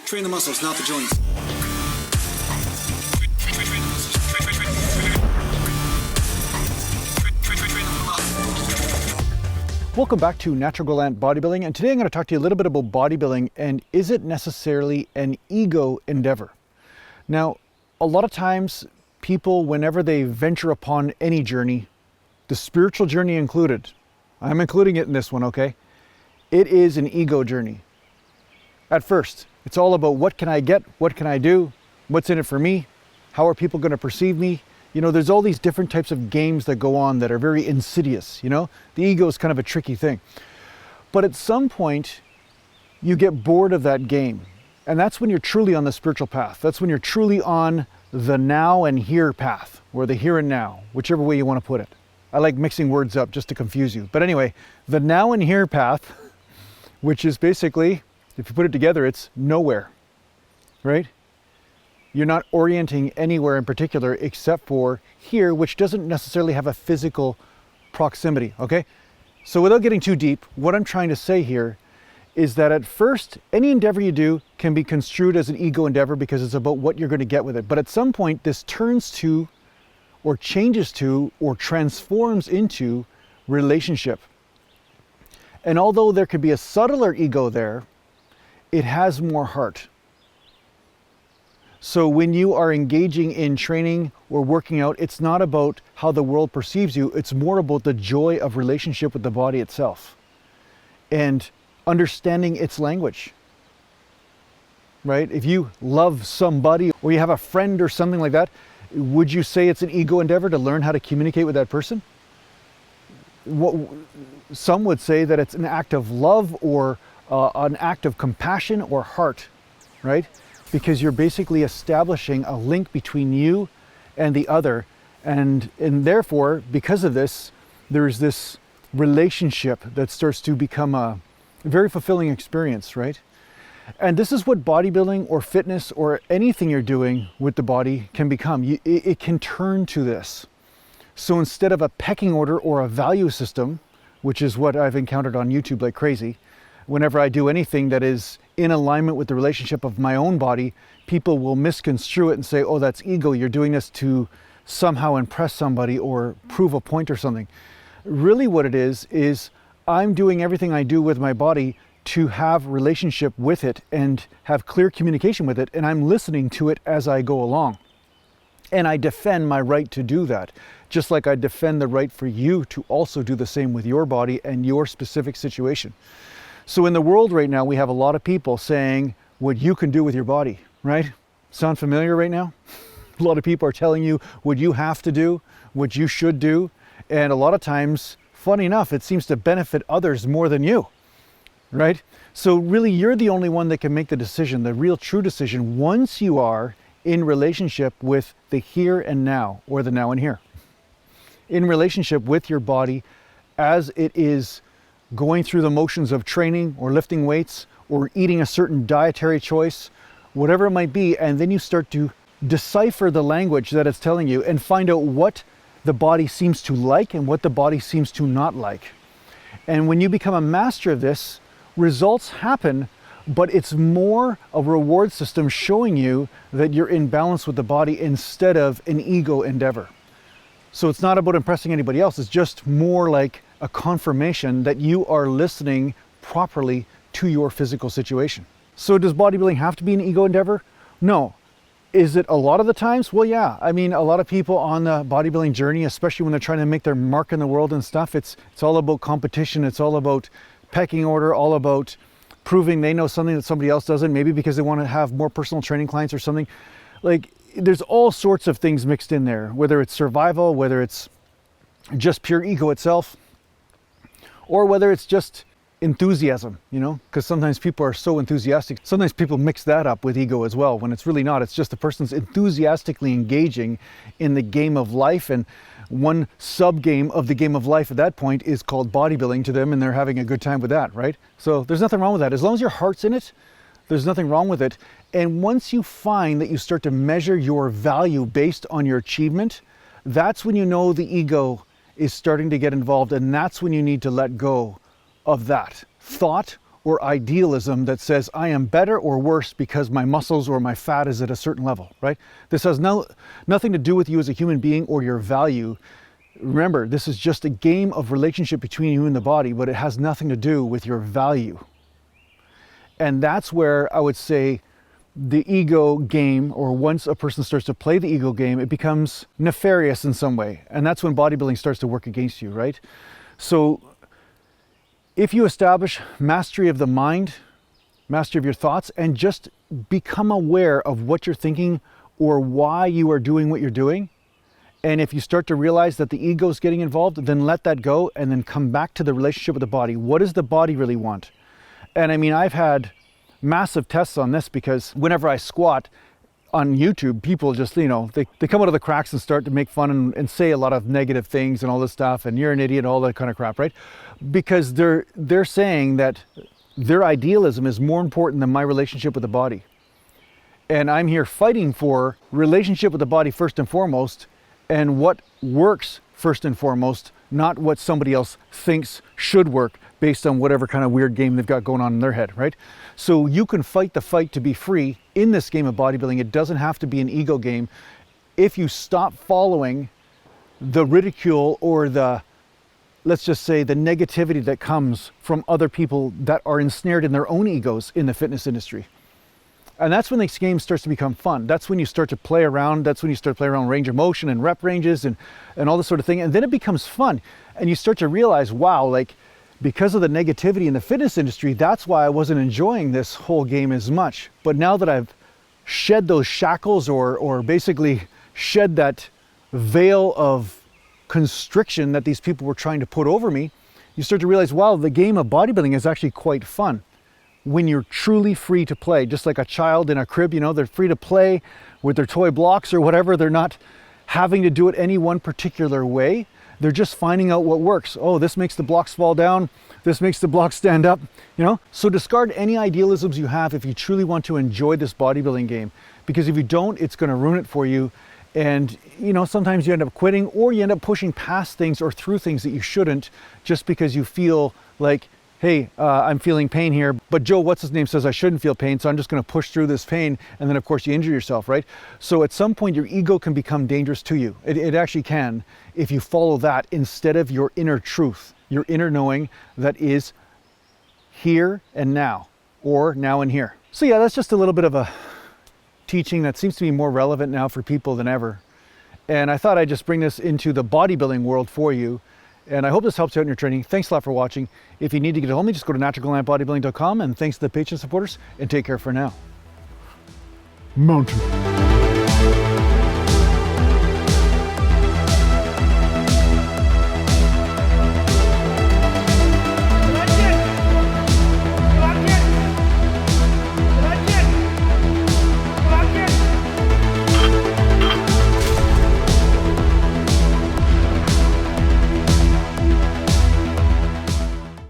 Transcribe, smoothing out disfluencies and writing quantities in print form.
Train the muscles, not the joints. Welcome back to Natural Gallant Bodybuilding, and today I'm going to talk to you a little bit about bodybuilding and is it necessarily an ego endeavor? Now, a lot of times people, whenever they venture upon any journey, the spiritual journey included, I'm including it in this one, okay? It is an ego journey. At first, it's all about what can I get, what can I do, what's in it for me, how are people going to perceive me? You know, there's all these different types of games that go on that are very insidious, you know? The ego is kind of a tricky thing. But at some point, you get bored of that game. And that's when you're truly on the spiritual path. That's when you're truly on the now and here path, or the here and now, whichever way you want to put it. I like mixing words up just to confuse you. But anyway, the now and here path, which is basically, if you put it together, it's nowhere, right? You're not orienting anywhere in particular except for here, which doesn't necessarily have a physical proximity, okay? So without getting too deep, what I'm trying to say here is that at first, any endeavor you do can be construed as an ego endeavor because it's about what you're going to get with it. But at some point, this turns to, or changes to, or transforms into relationship. And although there could be a subtler ego there, it has more heart. So when you are engaging in training or working out, it's not about how the world perceives you, it's more about the joy of relationship with the body itself and understanding its language, right? If you love somebody or you have a friend or something like that, would you say it's an ego endeavor to learn how to communicate with that person? Some would say that it's an act of love or an act of compassion or heart, right? Because you're basically establishing a link between you and the other. And therefore, because of this, there's this relationship that starts to become a very fulfilling experience, right? And this is what bodybuilding or fitness or anything you're doing with the body can become. It can turn to this. So instead of a pecking order or a value system, which is what I've encountered on YouTube like crazy, whenever I do anything that is in alignment with the relationship of my own body, people will misconstrue it and say, oh, that's ego. You're doing this to somehow impress somebody or prove a point or something. Really what it is I'm doing everything I do with my body to have relationship with it and have clear communication with it. And I'm listening to it as I go along. And I defend my right to do that, just like I defend the right for you to also do the same with your body and your specific situation. So in the world right now, we have a lot of people saying what you can do with your body, right? Sound familiar right now? A lot of people are telling you what you have to do, what you should do. And a lot of times, funny enough, it seems to benefit others more than you, right? So really, you're the only one that can make the decision, the real true decision, once you are in relationship with the here and now, or the now and here. In relationship with your body as it is going through the motions of training or lifting weights or eating a certain dietary choice, whatever it might be, and then you start to decipher the language that it's telling you and find out what the body seems to like and what the body seems to not like. And when you become a master of this, results happen, but it's more a reward system showing you that you're in balance with the body instead of an ego endeavor. So it's not about impressing anybody else, it's just more like a confirmation that you are listening properly to your physical situation. So does bodybuilding have to be an ego endeavor? No. Is it a lot of the times? Well, yeah. I mean, a lot of people on the bodybuilding journey, especially when they're trying to make their mark in the world and stuff, it's all about competition. It's all about pecking order, all about proving they know something that somebody else doesn't, maybe because they want to have more personal training clients or something. Like, there's all sorts of things mixed in there, whether it's survival, whether it's just pure ego itself, or whether it's just enthusiasm, you know, because sometimes people are so enthusiastic. Sometimes people mix that up with ego as well, when it's really not. It's just the person's enthusiastically engaging in the game of life, and one sub-game of the game of life at that point is called bodybuilding to them, and they're having a good time with that, right? So there's nothing wrong with that. As long as your heart's in it, there's nothing wrong with it. And once you find that you start to measure your value based on your achievement, that's when you know the ego is starting to get involved, and that's when you need to let go of that thought or idealism that says I am better or worse because my muscles or my fat is at a certain level, right? This has nothing to do with you as a human being or your value. Remember, this is just a game of relationship between you and the body, but it has nothing to do with your value. And that's where I would say the ego game, or once a person starts to play the ego game, it becomes nefarious in some way. And that's when bodybuilding starts to work against you, right? So if you establish mastery of the mind, mastery of your thoughts, and just become aware of what you're thinking or why you are doing what you're doing, and if you start to realize that the ego is getting involved, then let that go and then come back to the relationship with the body. What does the body really want? And I mean, I've had massive tests on this, because whenever I squat on YouTube, people just, you know, they come out of the cracks and start to make fun and say a lot of negative things and all this stuff, and you're an idiot, all that kind of crap, right? Because they're saying that their idealism is more important than my relationship with the body. And I'm here fighting for relationship with the body first and foremost, and what works first and foremost, not what somebody else thinks should work based on whatever kind of weird game they've got going on in their head, right? So you can fight the fight to be free in this game of bodybuilding. It doesn't have to be an ego game. If you stop following the ridicule or the, let's just say, the negativity that comes from other people that are ensnared in their own egos in the fitness industry. And that's when this game starts to become fun. That's when you start to play around. That's when you start to play around range of motion and rep ranges and all this sort of thing. And then it becomes fun. And you start to realize, wow, like, because of the negativity in the fitness industry, that's why I wasn't enjoying this whole game as much. But now that I've shed those shackles, or basically shed that veil of constriction that these people were trying to put over me, you start to realize, wow, the game of bodybuilding is actually quite fun when you're truly free to play. Just like a child in a crib, you know, they're free to play with their toy blocks or whatever. They're not having to do it any one particular way. They're just finding out what works. Oh, this makes the blocks fall down. This makes the blocks stand up, you know? So discard any idealisms you have if you truly want to enjoy this bodybuilding game, because if you don't, it's gonna ruin it for you. And, you know, sometimes you end up quitting, or you end up pushing past things or through things that you shouldn't, just because you feel like, hey, I'm feeling pain here, but Joe, what's his name, says I shouldn't feel pain, so I'm just gonna push through this pain, and then of course you injure yourself, right? So at some point your ego can become dangerous to you. It actually can, if you follow that instead of your inner truth, your inner knowing that is here and now, or now and here. So yeah, that's just a little bit of a teaching that seems to be more relevant now for people than ever. And I thought I'd just bring this into the bodybuilding world for you. And I hope this helps you out in your training. Thanks a lot for watching. If you need to get a hold of me, just go to naturalglambodybuilding.com, and thanks to the Patreon supporters, and take care for now. Mountain.